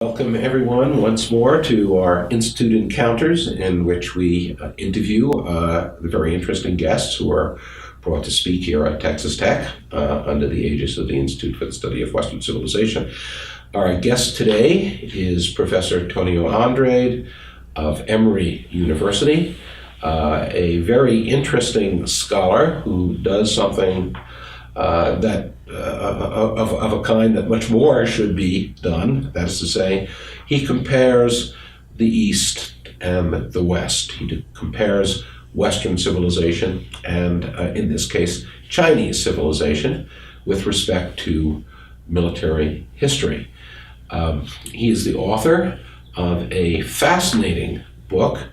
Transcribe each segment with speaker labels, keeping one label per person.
Speaker 1: Welcome everyone once more to our Institute Encounters, in which we interview the very interesting guests who are brought to speak here at Texas Tech under the aegis of the Institute for the Study of Western Civilization. Our guest today is Professor Tonio Andrade of Emory University, a very interesting scholar who does something that of a kind that much more should be done. That is to say, he compares the East and the West. He compares Western civilization and, in this case, Chinese civilization with respect to military history. He is the author of a fascinating book,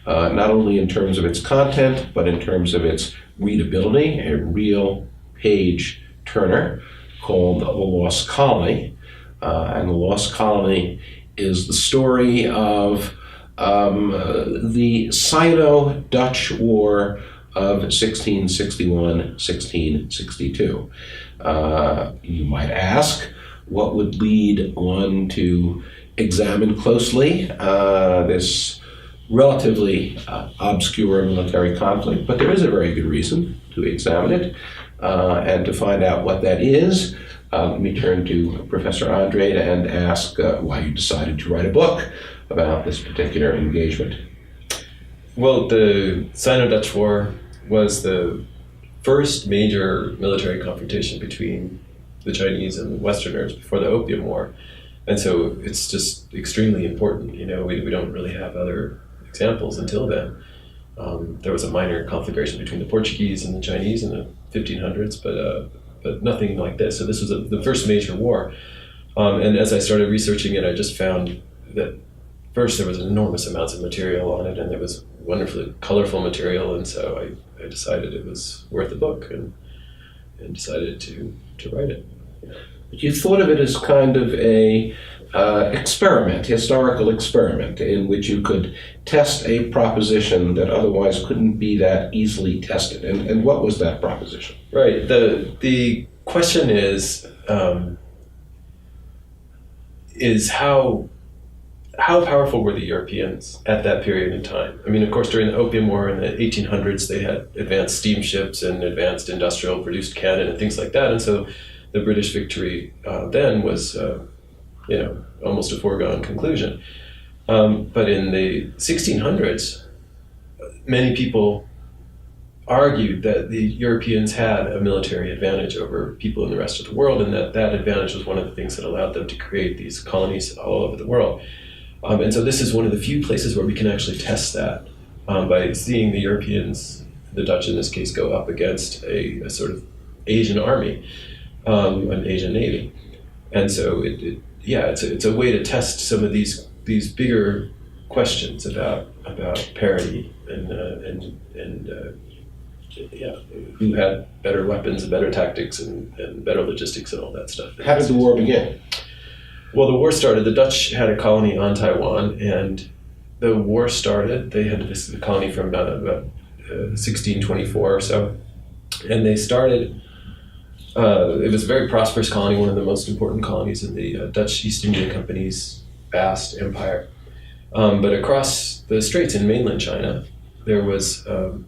Speaker 1: not only in terms of its content, but in terms of its readability, a real page turner called The Lost Colony. And The Lost Colony is the story of the Sino-Dutch War of 1661-1662. You might ask, what would lead one to examine closely this relatively obscure military conflict? But there is a very good reason to examine it. And to find out what that is, let me turn to Professor Andrade and ask why you decided to write a book about this particular engagement.
Speaker 2: Well, the Sino-Dutch War was the first major military confrontation between the Chinese and the Westerners before the Opium War. And so it's just extremely important. You know, we don't really have other examples until then. There was a minor conflagration between the Portuguese and the Chinese in the 1500s, but nothing like this. So this was the first major war. And as I started researching it, I just found that first there was enormous amounts of material on it, and there was wonderfully colorful material, and so I decided it was worth a book and decided to write it.
Speaker 1: You thought of it as kind of a historical experiment, in which you could test a proposition that otherwise couldn't be that easily tested. And what was that proposition?
Speaker 2: Right. The question is how powerful were the Europeans at that period in time? I mean, of course, during the Opium War in the 1800s, they had advanced steamships and advanced industrial produced cannon and things like that, and so the British victory then was almost a foregone conclusion. But in the 1600s, many people argued that the Europeans had a military advantage over people in the rest of the world, and that advantage was one of the things that allowed them to create these colonies all over the world. And so this is one of the few places where we can actually test that by seeing the Europeans, the Dutch in this case, go up against a sort of Asian army, an Asian navy. And so it's a way to test some of these bigger questions about parity and who had better weapons and better tactics and better logistics and all that stuff.
Speaker 1: How did the war begin?
Speaker 2: Well, the war started. The Dutch had a colony on Taiwan, and the war started. They had this colony from about 1624 or so, and they started. It was a very prosperous colony, one of the most important colonies in the Dutch East India Company's vast empire. But across the straits in mainland China, there was a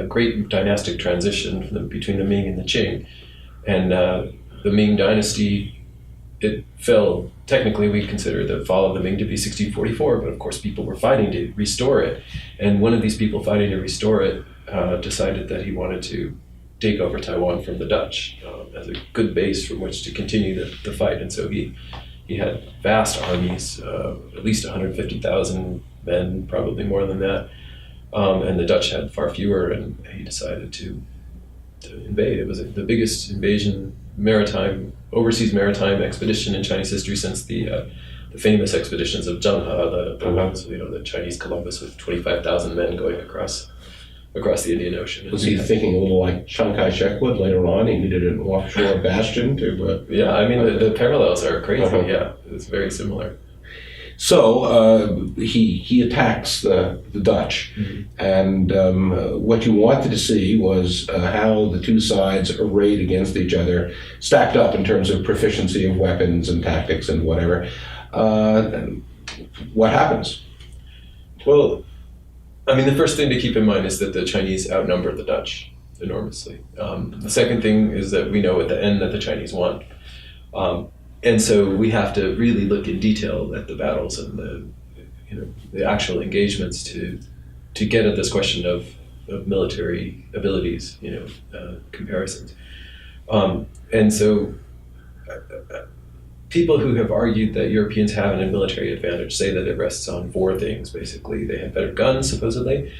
Speaker 2: great dynastic transition between the Ming and the Qing. And the Ming dynasty, it fell, technically we consider the fall of the Ming to be 1644, but of course people were fighting to restore it. And one of these people fighting to restore it decided that he wanted to take over Taiwan from the Dutch as a good base from which to continue the fight. And so he had vast armies, at least 150,000 men, probably more than that. And the Dutch had far fewer, and he decided to invade. It was the biggest overseas maritime expedition in Chinese history since the famous expeditions of Zheng He, the Chinese Columbus with 25,000 men going across the Indian Ocean.
Speaker 1: Was he thinking a little like Chiang Kai-shek would later on? He needed an offshore bastion to...
Speaker 2: Yeah, I mean, the parallels are crazy. Yeah, it's very similar.
Speaker 1: So he attacks the Dutch, and what you wanted to see was how the two sides arrayed against each other stacked up in terms of proficiency of weapons and tactics and whatever. what happens?
Speaker 2: Well, I mean, the first thing to keep in mind is that the Chinese outnumber the Dutch enormously. The second thing is that we know at the end that the Chinese won. And so we have to really look in detail at the battles and the actual engagements to get at this question of military abilities, comparisons. And so people who have argued that Europeans have a military advantage say that it rests on four things, basically. They had better guns, supposedly.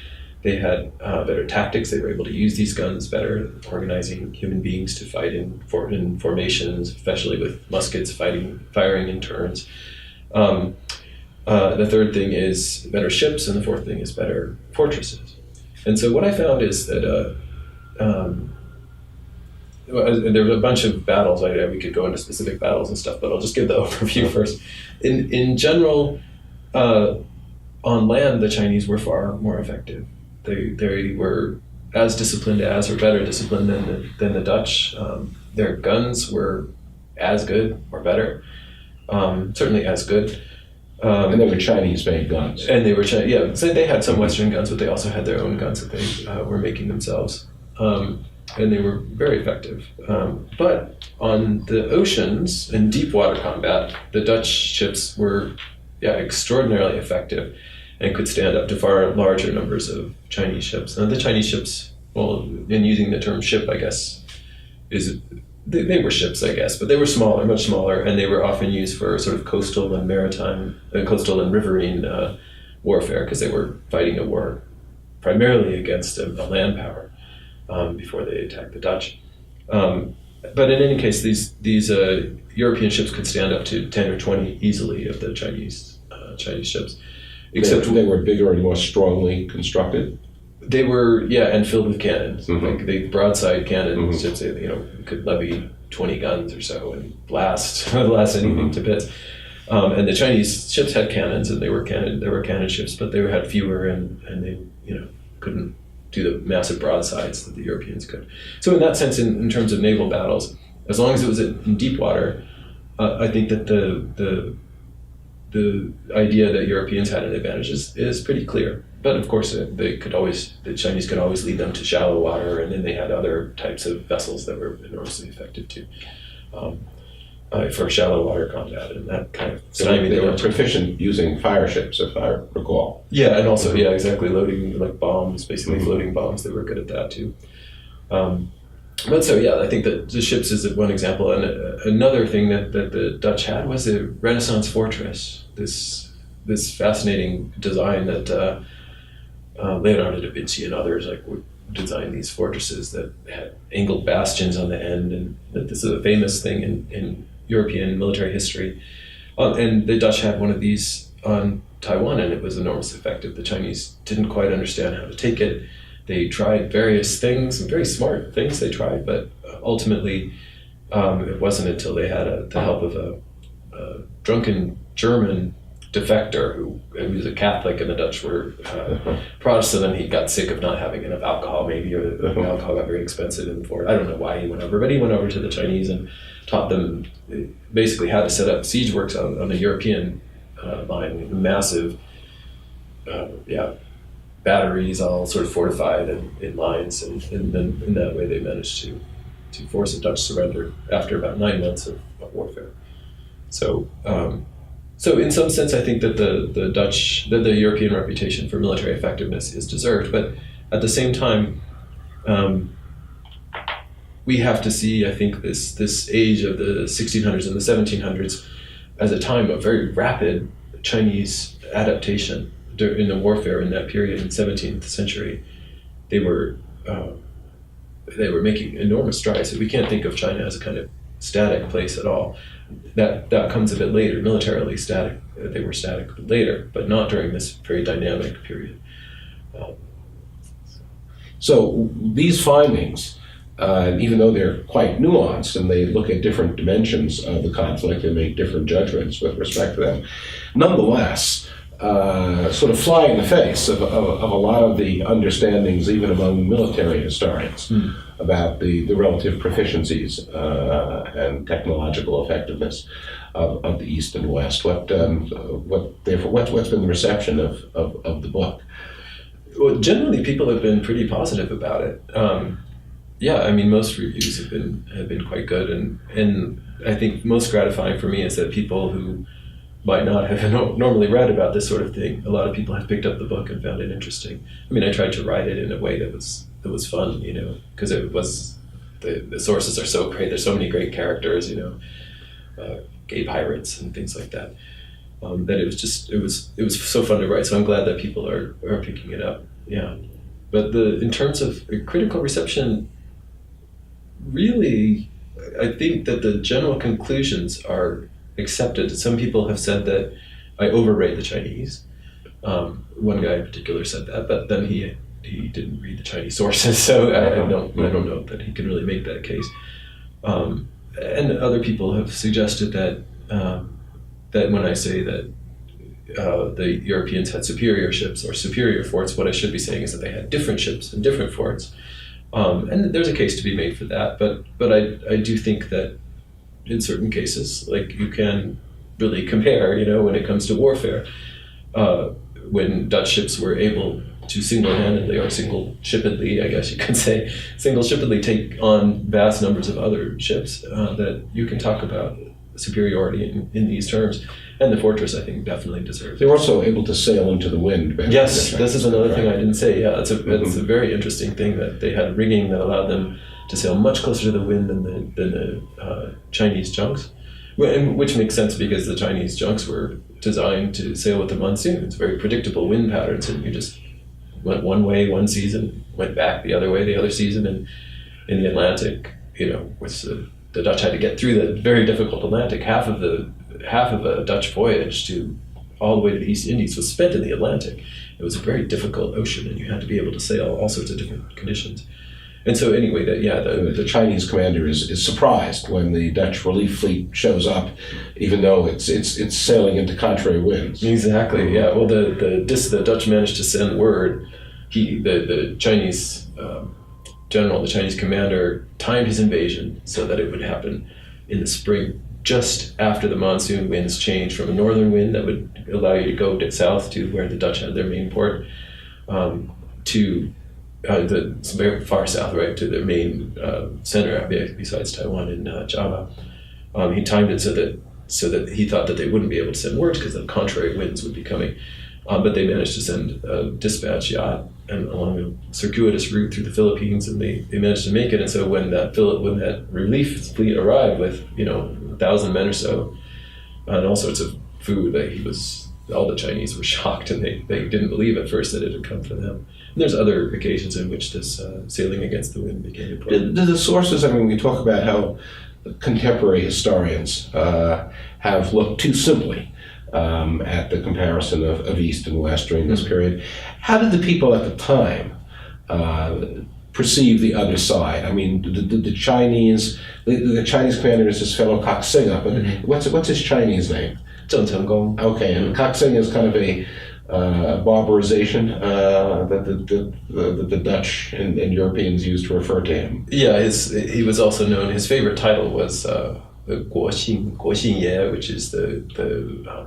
Speaker 2: They had better tactics. They were able to use these guns better, organizing human beings to fight in formations, especially with muskets, firing in turns. The third thing is better ships, and the fourth thing is better fortresses. And so what I found is that there were a bunch of battles. We could go into specific battles and stuff, but I'll just give the overview first. In general, on land, the Chinese were far more effective. They were as disciplined as, or better disciplined than the Dutch. Their guns were as good or better, certainly as good.
Speaker 1: And they were Chinese-made guns.
Speaker 2: And they were so they had some Western guns, but they also had their own guns that they were making themselves. And they were very effective. But on the oceans, in deep water combat, the Dutch ships were extraordinarily effective and could stand up to far larger numbers of Chinese ships. And the Chinese ships, well, in using the term ship, I guess, they were ships, I guess, but they were smaller, much smaller, and they were often used for sort of coastal and maritime, coastal and riverine warfare, because they were fighting a war primarily against a land power before they attacked the Dutch. But in any case, these European ships could stand up to 10 or 20 easily of the Chinese ships. Except
Speaker 1: they were bigger and more strongly constructed.
Speaker 2: They were, and filled with cannons.
Speaker 1: Mm-hmm.
Speaker 2: Like the broadside cannons,
Speaker 1: Mm-hmm.
Speaker 2: could levy 20 guns or so and blast anything
Speaker 1: Mm-hmm.
Speaker 2: to bits. And the Chinese ships had cannons, and they were cannon ships, but they had fewer, and they couldn't do the massive broadsides that the Europeans could. So in that sense, in terms of naval battles, as long as it was in deep water, I think that the idea that Europeans had an advantage is pretty clear. But of course, the Chinese could always lead them to shallow water, and then they had other types of vessels that were enormously effective too, for shallow water combat and that kind of.
Speaker 1: So they were proficient using fire ships, if I recall.
Speaker 2: Yeah, and also exactly, loading like bombs, basically floating bombs. They were good at that too. But so I think that the ships is one example, and another thing that the Dutch had was a Renaissance fortress. This fascinating design that Leonardo da Vinci and others would design these fortresses that had angled bastions on the end, and this is a famous thing in European military history. And the Dutch had one of these on Taiwan, and it was enormously effective. The Chinese didn't quite understand how to take it. They tried various things, and very smart things they tried, but ultimately it wasn't until they had the help of a drunken German defector who was a Catholic, and the Dutch were Protestant, and he got sick of not having enough alcohol, maybe, or the alcohol got very expensive in the fort. I don't know why he went over, but he went over to the Chinese and taught them basically how to set up siege works on the European line, massive batteries all sort of fortified and in lines, and then in that way they managed to force a Dutch surrender after about 9 months of warfare. So in some sense, I think that the European reputation for military effectiveness is deserved, but at the same time, we have to see, I think, this age of the 1600s and the 1700s as a time of very rapid Chinese adaptation in the warfare in that period in the 17th century. They were making enormous strides. We can't think of China as a kind of static place at all. That comes a bit later, militarily static. They were static later, but not during this very dynamic period.
Speaker 1: So these findings, even though they're quite nuanced and they look at different dimensions of the conflict and make different judgments with respect to them, nonetheless, sort of fly in the face of a lot of the understandings, even among military historians, about the relative proficiencies and technological effectiveness of the East and West. What's been the reception of the book?
Speaker 2: Well, generally, people have been pretty positive about it. Yeah, I mean, most reviews have been quite good, and I think most gratifying for me is that people who might not have normally read about this sort of thing, a lot of people have picked up the book and found it interesting. I mean, I tried to write it in a way that was fun, because it was the sources are so great. There's so many great characters, gay pirates and things like that. That it was so fun to write. So I'm glad that people are picking it up. Yeah, but in terms of critical reception, really, I think that the general conclusions are accepted. Some people have said that I overrate the Chinese. One guy in particular said that, but then he didn't read the Chinese sources, so I don't know that he can really make that case. And other people have suggested that that when I say that the Europeans had superior ships or superior forts, what I should be saying is that they had different ships and different forts. And there's a case to be made for that, but I do think that in certain cases, like, you can really compare, when it comes to warfare. When Dutch ships were able to single-handedly, or single-shippedly, I guess you could say, single-shippedly take on vast numbers of other ships, that you can talk about superiority in these terms. And the fortress, I think, definitely deserves
Speaker 1: They were also able to sail into the wind.
Speaker 2: Yes, this is another thing I didn't say. Yeah, it's a very interesting thing that they had rigging that allowed them to sail much closer to the wind than the Chinese junks, which makes sense because the Chinese junks were designed to sail with the monsoon. It's very predictable wind patterns, and you just went one way one season, went back the other way the other season, and in the Atlantic, which the Dutch had to get through the very difficult Atlantic. Half of a Dutch voyage to all the way to the East Indies was spent in the Atlantic. It was a very difficult ocean, and you had to be able to sail all sorts of different conditions. And so anyway, the
Speaker 1: Chinese commander is surprised when the Dutch relief fleet shows up, even though it's sailing into contrary winds.
Speaker 2: Exactly. Yeah. Well, the Dutch managed to send word. The Chinese general, the Chinese commander, timed his invasion so that it would happen in the spring, just after the monsoon winds changed from a northern wind that would allow you to go south to where the Dutch had their main port, to the very far south, right, to their main center besides Taiwan in Java. He timed it so that he thought that they wouldn't be able to send words because the contrary winds would be coming. But they managed to send a dispatch yacht and along a circuitous route through the Philippines, and they managed to make it. And so when that relief fleet arrived with 1,000 men or so and all sorts of food, all the Chinese were shocked, and they didn't believe at first that it had come from them. And there's other occasions in which this sailing against the wind became important.
Speaker 1: Do the sources, we talk about how contemporary historians have looked too simply at the comparison of East and West during this period. How did the people at the time perceive the other side? The Chinese commander is this fellow Kaxinga, but what's his Chinese name?
Speaker 2: Zheng Chenggong.
Speaker 1: Okay, and Kaxinga is kind of a barbarization that the Dutch and Europeans used to refer to him.
Speaker 2: Yeah, he was also known. His favorite title was Guoxin Ye, which is the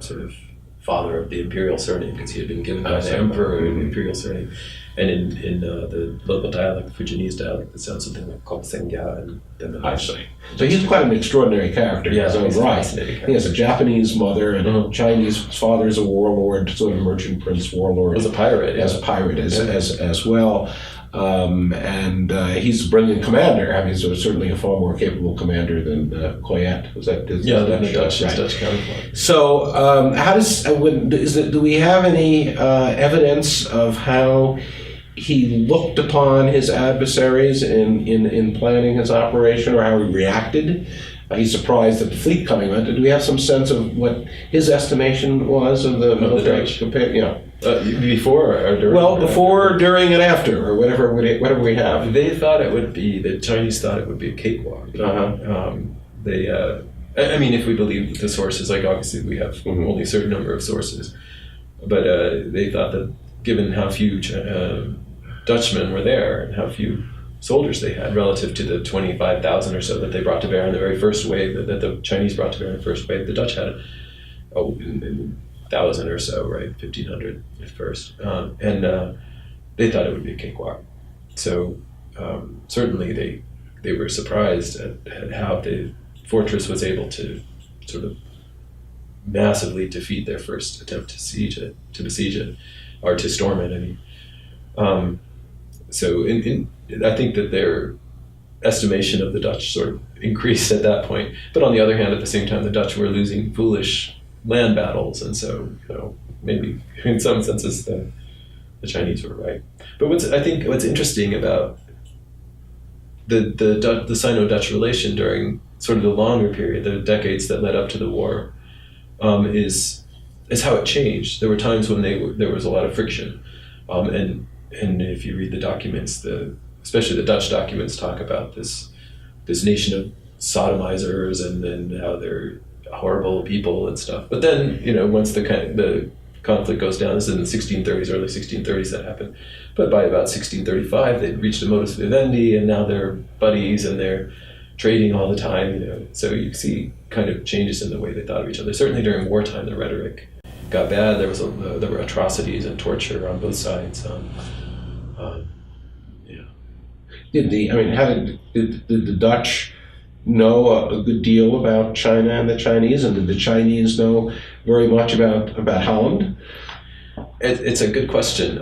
Speaker 2: sort of father of the imperial surname, because he had been given by the emperor an imperial surname. And in the local dialect, the Fujianese dialect, it sounds something like Kopsengya. And then
Speaker 1: I see. So he's quite an extraordinary character in his own right. He has a Japanese mother and a Chinese father is a warlord, sort of merchant prince warlord.
Speaker 2: As a pirate.
Speaker 1: As a pirate as well. And he's a brilliant commander. He's certainly a far more capable commander than Coyet. Was that his
Speaker 2: Dutch counterpart.
Speaker 1: So, do we have any evidence of how he looked upon his adversaries in planning his operation, or how he reacted? He's surprised at the fleet coming in. Do we have some sense of what his estimation was of the military?
Speaker 2: Before or during?
Speaker 1: Well, before, during, and after, or whatever we have.
Speaker 2: They thought the Chinese thought it would be a cakewalk. If we believe the sources, like obviously we have only a certain number of sources, but they thought that given how few Dutchmen were there and how few soldiers they had relative to the 25,000 or so that they brought to bear in the very first wave, that the Chinese brought to bear in the first wave. The Dutch had a 1,000 or so, right, 1,500 at first, and they thought it would be a cakewalk. So certainly they were surprised at how the fortress was able to sort of massively defeat their first attempt to besiege it, or to storm it. I mean, so I think that their estimation of the Dutch sort of increased at that point. But on the other hand, at the same time, the Dutch were losing foolish land battles, and so maybe in some senses the Chinese were right. But I think what's interesting about the Sino-Dutch relation during sort of the longer period, the decades that led up to the war, is how it changed. There were times when there was a lot of friction, and if you read the documents, especially the Dutch documents, talk about this nation of sodomizers and how they're horrible people and stuff. But then once the conflict goes down, this is in the 1630s, early 1630s that happened. But by about 1635, they'd reached a modus vivendi, and now they're buddies and they're trading all the time. So you see kind of changes in the way they thought of each other. Certainly during wartime, the rhetoric got bad. There were atrocities and torture on both sides.
Speaker 1: How did the Dutch know a good deal about China and the Chinese, and did the Chinese know very much about Holland?
Speaker 2: It's a good question.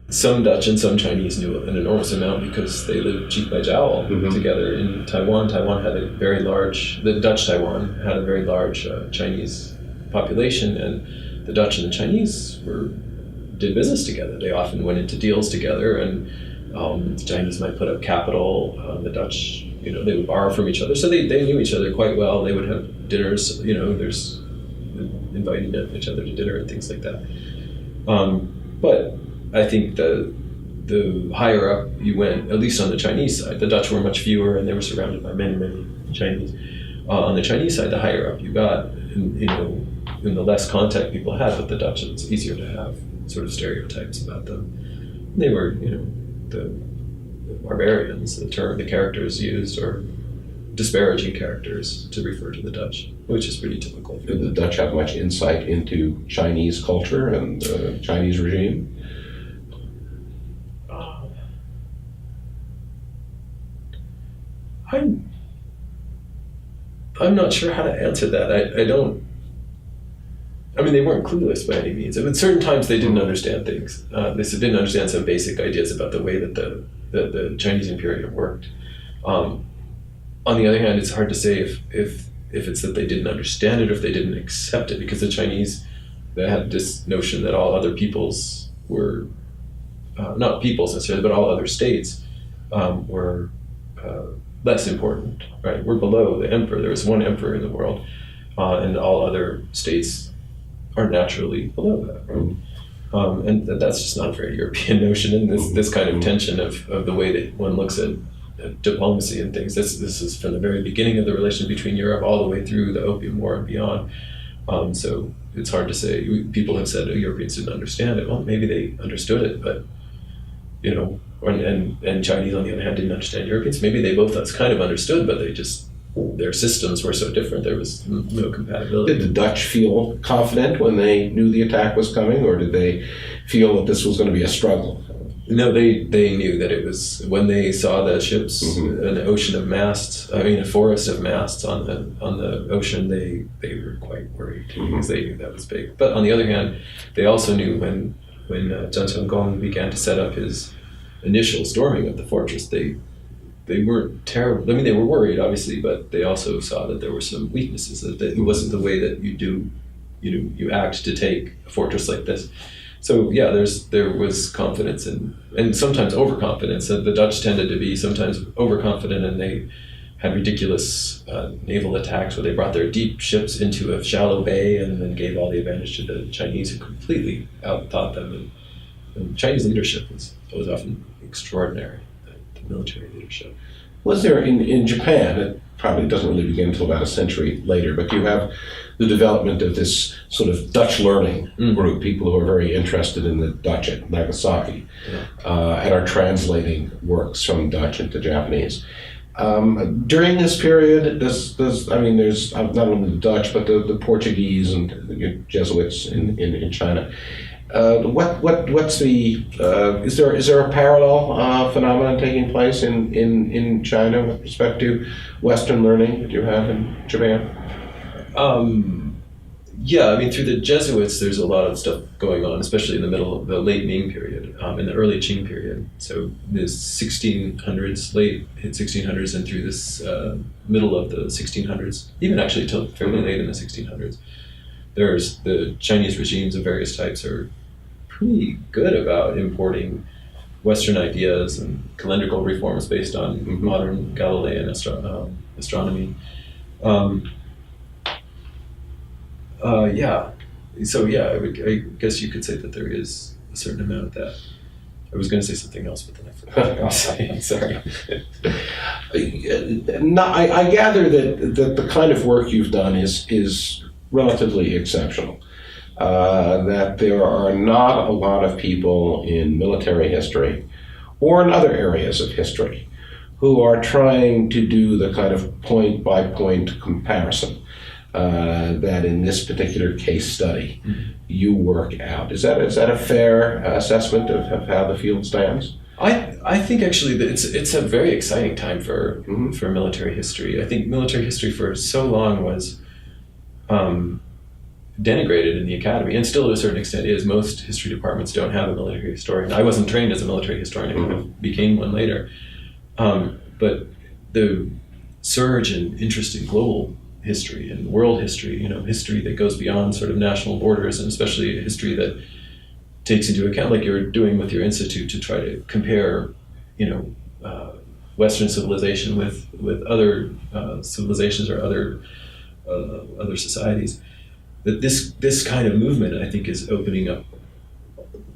Speaker 2: Some Dutch and some Chinese knew an enormous amount because they lived cheek by jowl together in Taiwan. The Dutch Taiwan had a very large Chinese population, and the Dutch and the Chinese did business together. They often went into deals together, and the Chinese might put up capital. The Dutch, they would borrow from each other. So they knew each other quite well. They would have dinners, there's inviting each other to dinner and things like that. But I think the higher up you went, at least on the Chinese side, the Dutch were much fewer and they were surrounded by many, many Chinese. On the Chinese side, the higher up you got, and the less contact people had with the Dutch, it was easier to have sort of stereotypes about them. They were, the barbarians, the characters used, or disparaging characters to refer to the Dutch, which is pretty typical.
Speaker 1: Did the Dutch have much insight into Chinese culture and the Chinese regime?
Speaker 2: I'm not sure how to answer that. They weren't clueless by any means. At certain times they didn't understand things. They didn't understand some basic ideas about the way that the Chinese Imperium worked. On the other hand, it's hard to say if it's that they didn't understand it or if they didn't accept it, because the Chinese, they had this notion that all other peoples were, not peoples necessarily, but all other states were less important, right? We're below the emperor. There was one emperor in the world, and all other states are naturally below that, right? And that's just not a very European notion, and this kind of tension of the way that one looks at diplomacy and things. This is from the very beginning of the relation between Europe all the way through the Opium War and beyond. So it's hard to say. People have said Europeans didn't understand it. Well, maybe they understood it, but and Chinese on the other hand didn't understand Europeans. Maybe they both kind of understood, but their systems were so different there was no compatibility.
Speaker 1: Did the Dutch feel confident when they knew the attack was coming, or did they feel that this was going to be a struggle?
Speaker 2: No, they knew that it was, when they saw the ships, an ocean of masts, a forest of masts on the ocean, they were quite worried because they knew that was big. But on the other hand, they also knew when Zhang Qianggong began to set up his initial storming of the fortress, they weren't terrible. They were worried, obviously, but they also saw that there were some weaknesses, that it wasn't the way that you act to take a fortress like this. So yeah, there was confidence and sometimes overconfidence. The Dutch tended to be sometimes overconfident, and they had ridiculous naval attacks where they brought their deep ships into a shallow bay and then gave all the advantage to the Chinese, who completely outthought them. And Chinese leadership was often extraordinary, the military leadership.
Speaker 1: Was there in Japan, it probably doesn't really begin until about a century later, but you have the development of this sort of Dutch learning group, people who are very interested in the Dutch at Nagasaki, and are translating works from Dutch into Japanese. During this period, there's not only the Dutch, but the Portuguese and the Jesuits in China. What's the is there a parallel phenomenon taking place in China with respect to Western learning that you have in Japan?
Speaker 2: Yeah, I mean, through the Jesuits, there's a lot of stuff going on, especially in the middle of the late Ming period, in the early Qing period. So the 1600s, late 1600s, and through this middle of the 1600s, even actually till fairly late in the 1600s, there's the Chinese regimes of various types are pretty good about importing Western ideas and calendrical reforms based on modern Galilean astronomy. I guess you could say that there is a certain amount of that. I was going to say something else, but then I forgot. I'll say, sorry.
Speaker 1: I gather that the kind of work you've done is relatively exceptional. That there are not a lot of people in military history or in other areas of history who are trying to do the kind of point-by-point comparison that in this particular case study you work out. Is that a fair assessment of how the field stands?
Speaker 2: I think actually that it's a very exciting time for military history. I think military history for so long was denigrated in the academy, and still to a certain extent is. Most history departments don't have a military historian. I wasn't trained as a military historian. I kind of became one later. But the surge in interest in global history and world history, history that goes beyond sort of national borders, and especially a history that takes into account, like you're doing with your institute, to try to compare, Western civilization with other civilizations or other societies. That this kind of movement, I think, is opening up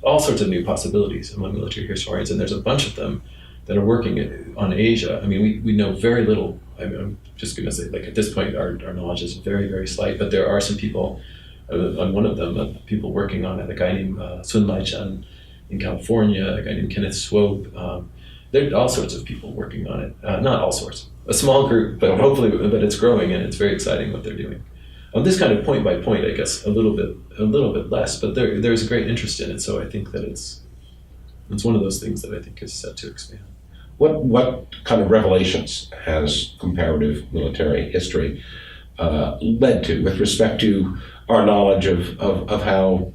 Speaker 2: all sorts of new possibilities among military historians, and there's a bunch of them that are working on Asia. I mean, we know very little. I'm just going to say, like, at this point, our knowledge is very, very slight, but there are some people, on one of them, people working on it, a guy named Sun Lai-Chen in California, a guy named Kenneth Swope. There are all sorts of people working on it. Not all sorts. A small group, but hopefully, but it's growing, and it's very exciting what they're doing. This kind of point by point, I guess, a little bit less, but there's a great interest in it. So I think that it's one of those things that I think is set to expand.
Speaker 1: What kind of revelations has comparative military history led to with respect to our knowledge of how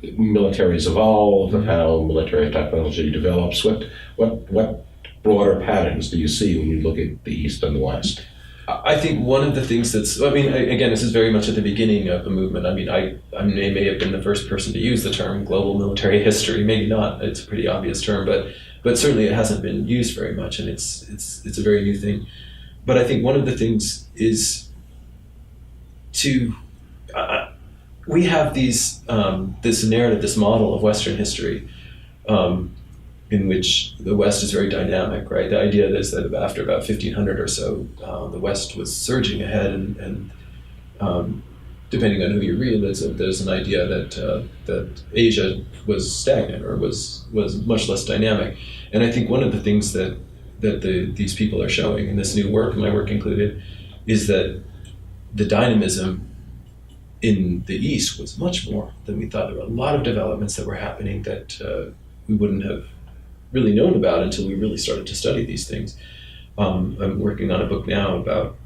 Speaker 1: militaries evolve, of how military technology develops? What broader patterns do you see when you look at the East and the West?
Speaker 2: I think one of the things again, this is very much at the beginning of the movement. I mean, I may have been the first person to use the term global military history. Maybe not. It's a pretty obvious term, but certainly it hasn't been used very much, and it's a very new thing. But I think one of the things is we have this narrative, this model of Western history, in which the West is very dynamic, right? The idea is that after about 1500 or so, the West was surging ahead, and depending on who you read, there's an idea that Asia was stagnant or was much less dynamic. And I think one of the things that these people are showing in this new work, my work included, is that the dynamism in the East was much more than we thought. There were a lot of developments that were happening that we wouldn't have really known about until we really started to study these things. I'm working on a book now about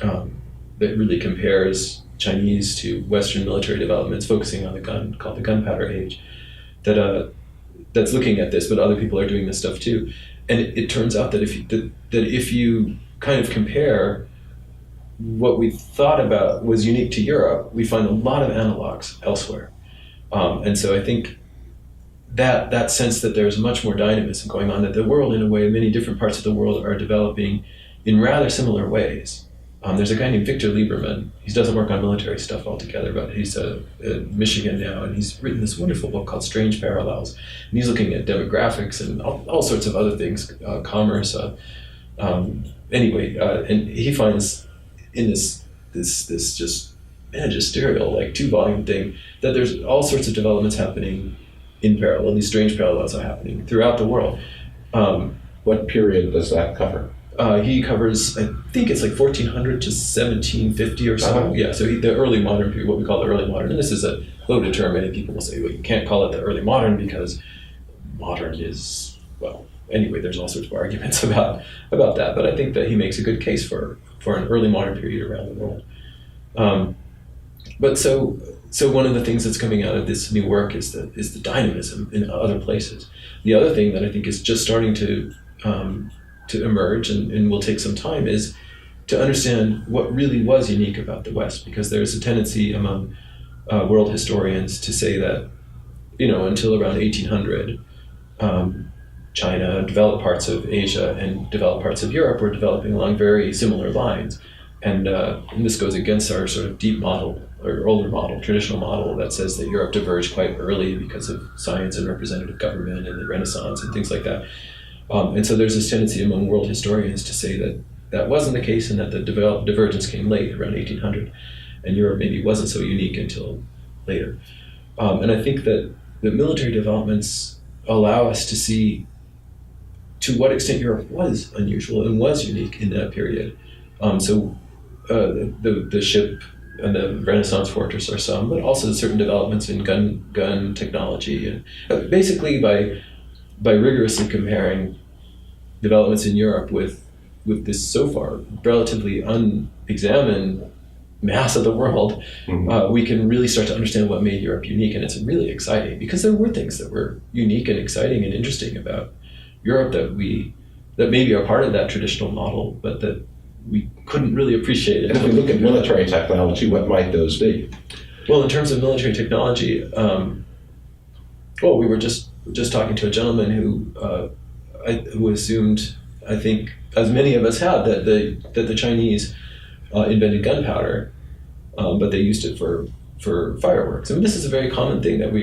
Speaker 2: that really compares Chinese to Western military developments, focusing on the gun, called the Gunpowder Age, that's looking at this, but other people are doing this stuff too. And it turns out that if you kind of compare what we thought about was unique to Europe, we find a lot of analogs elsewhere. And so I think that sense that there's much more dynamism going on, that the world, in a way, many different parts of the world are developing in rather similar ways. There's a guy named Victor Lieberman. He doesn't work on military stuff altogether, but he's in Michigan now, and he's written this wonderful book called Strange Parallels. And he's looking at demographics and all sorts of other things, commerce, And he finds in this just magisterial, like 2-volume thing, that there's all sorts of developments happening in parallel. These strange parallels are happening throughout the world.
Speaker 1: What period does that cover?
Speaker 2: He covers, I think it's like 1400 to 1750 or so.
Speaker 1: Uh-huh.
Speaker 2: Yeah, so the early modern period, what we call the early modern, and this is a loaded term. Many people will say, well, you can't call it the early modern because modern is, well, anyway, there's all sorts of arguments about that, but I think that he makes a good case for an early modern period around the world. But so one of the things that's coming out of this new work is the dynamism in other places. The other thing that I think is just starting to emerge and will take some time is to understand what really was unique about the West, because there's a tendency among world historians to say that, until around 1800, China, developed parts of Asia, and developed parts of Europe were developing along very similar lines. And this goes against our sort of deep model, or older model, traditional model that says that Europe diverged quite early because of science and representative government and the Renaissance and things like that. And so there's this tendency among world historians to say that that wasn't the case, and that the divergence came late, around 1800, and Europe maybe wasn't so unique until later. And I think that the military developments allow us to see to what extent Europe was unusual and was unique in that period. The ship and the Renaissance fortress are some, but also certain developments in gun technology, and basically by rigorously comparing developments in Europe with this so far relatively unexamined mass of the world, we can really start to understand what made Europe unique, and it's really exciting because there were things that were unique and exciting and interesting about Europe that maybe are part of that traditional model, but that we couldn't really appreciate it.
Speaker 1: And if we look at military technology, what might those be?
Speaker 2: Well, in terms of military technology, we were just talking to a gentleman who assumed, I think, as many of us have, that the Chinese invented gunpowder, but they used it for fireworks. I mean, this is a very common thing that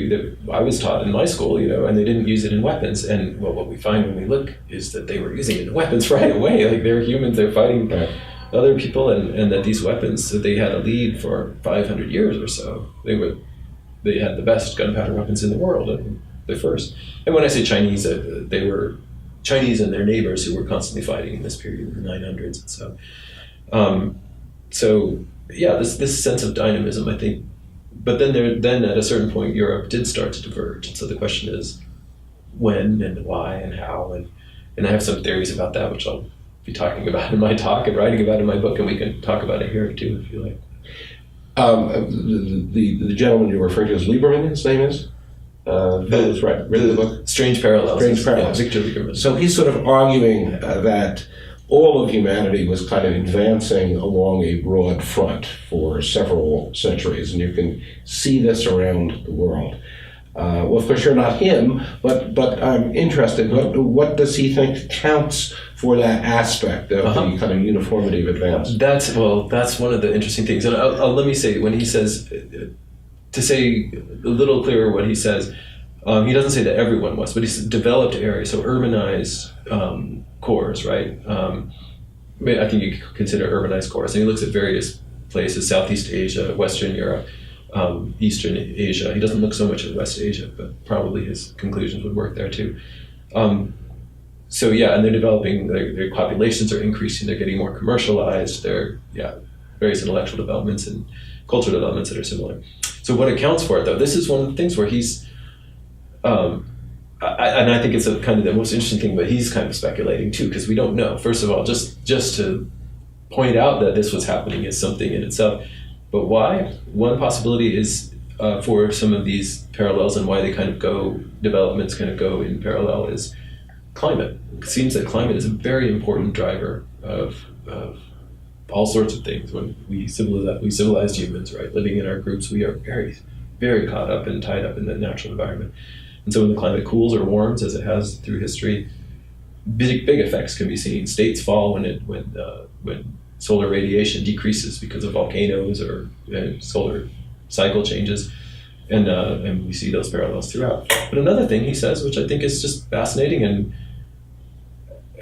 Speaker 2: I was taught in my school, and they didn't use it in weapons. And what we find when we look is that they were using it in weapons right away. Like, they're humans, they're fighting other people, and that these weapons, so they had a lead for 500 years or so. They had the best gunpowder weapons in the world, and the first. And when I say Chinese, they were Chinese and their neighbors who were constantly fighting in this period in the 900s. And this sense of dynamism, I think. But then at a certain point, Europe did start to diverge. And so the question is when and why and how. And I have some theories about that, which I'll be talking about in my talk and writing about in my book, and we can talk about it here too, if you like.
Speaker 1: The gentleman you referred to as Lieberman, his name is? Who's written the book?
Speaker 2: Strange Parallels.
Speaker 1: Strange Parallels.
Speaker 2: Yeah, Victor Lieberman.
Speaker 1: So he's sort of arguing that all of humanity was kind of advancing along a broad front for several centuries, and you can see this around the world. Well, of course, you're not him, but I'm interested. What does he think counts for that aspect of the kind of uniformity of advance?
Speaker 2: That's one of the interesting things. And let me say, when he says, to say a little clearer what he says, he doesn't say that everyone was, but he's developed areas, so urbanized cores, right? I think you could consider urbanized cores. And he looks at various places: Southeast Asia, Western Europe, Eastern Asia. He doesn't look so much at West Asia, but probably his conclusions would work there too. And they're developing, their populations are increasing, they're getting more commercialized, various intellectual developments and cultural developments that are similar. So what accounts for it, though, this is one of the things where he's, and I think it's a kind of the most interesting thing, but he's kind of speculating too, because we don't know. First of all, just to point out that this was happening is something in itself. But why? One possibility is for some of these parallels and why developments kind of go in parallel is climate. It seems that climate is a very important driver of all sorts of things. When we civilized humans, right, living in our groups, we are very, very caught up and tied up in the natural environment. And so when the climate cools or warms, as it has through history, big effects can be seen. States fall when solar radiation decreases because of volcanoes or solar cycle changes, and we see those parallels throughout. But another thing he says, which I think is just fascinating,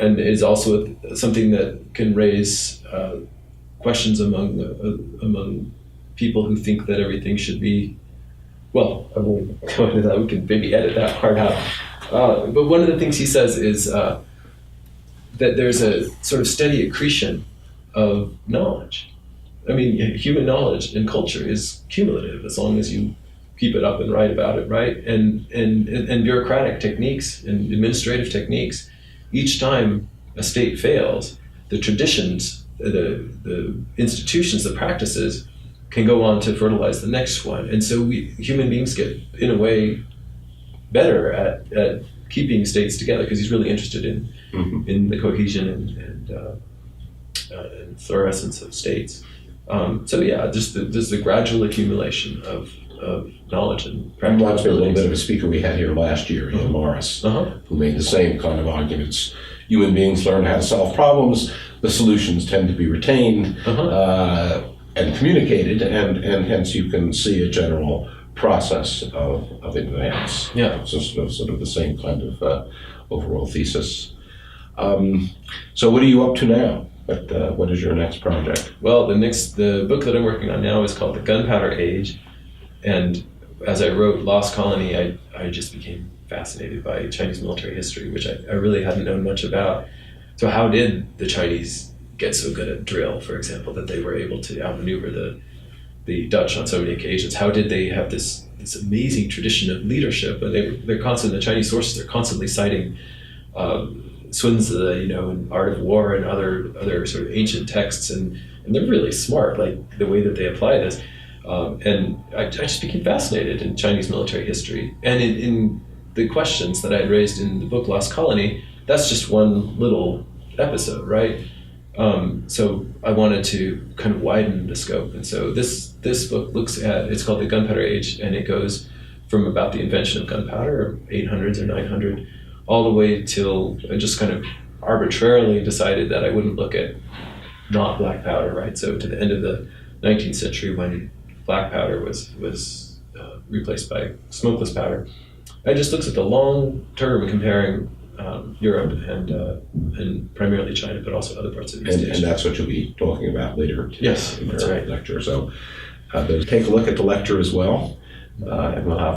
Speaker 2: and is also something that can raise questions among people who think that everything should be. Well, I won't go into that. We can maybe edit that part out. But one of the things he says is that there's a sort of steady accretion of knowledge. I mean, human knowledge and culture is cumulative as long as you keep it up and write about it, right? And bureaucratic techniques and administrative techniques, each time a state fails, the traditions, the institutions, the practices can go on to fertilize the next one. And so we human beings get, in a way, better at keeping states together, because he's really interested in the cohesion and fluorescence of states. So yeah, just the gradual accumulation of knowledge and practice.
Speaker 1: Reminds me a little bit of a speaker we had here last year, Ian Morris, who made the same kind of arguments. Human beings learn how to solve problems, the solutions tend to be retained and communicated, and hence you can see a general process of advance.
Speaker 2: Yeah.
Speaker 1: So sort of the same kind of overall thesis. So what are you up to now? What is your next project?
Speaker 2: Well, the book that I'm working on now is called The Gunpowder Age. And as I wrote Lost Colony, I just became fascinated by Chinese military history, which I really hadn't known much about. So how did the Chinese get so good at drill, for example, that they were able to outmaneuver the Dutch on so many occasions? How did they have this amazing tradition of leadership? And they're constantly, the Chinese sources, they're constantly citing Sun Tzu, and Art of War and other sort of ancient texts, and they're really smart, like the way that they apply this. And I just became fascinated in Chinese military history. And in the questions that I had raised in the book Lost Colony, that's just one little episode, right? So I wanted to kind of widen the scope. And so this book it's called The Gunpowder Age, and it goes from about the invention of gunpowder, 800s or 900, all the way till I just kind of arbitrarily decided that I wouldn't look at not black powder, right? So to the end of the 19th century, when black powder was replaced by smokeless powder, I just looked at the long term, comparing Europe and primarily China, but also other parts of East Asia.
Speaker 1: And that's what you'll be talking about later today.
Speaker 2: Yes,
Speaker 1: in
Speaker 2: that's
Speaker 1: your
Speaker 2: right.
Speaker 1: lecture. So take a look at the lecture as well, and we'll have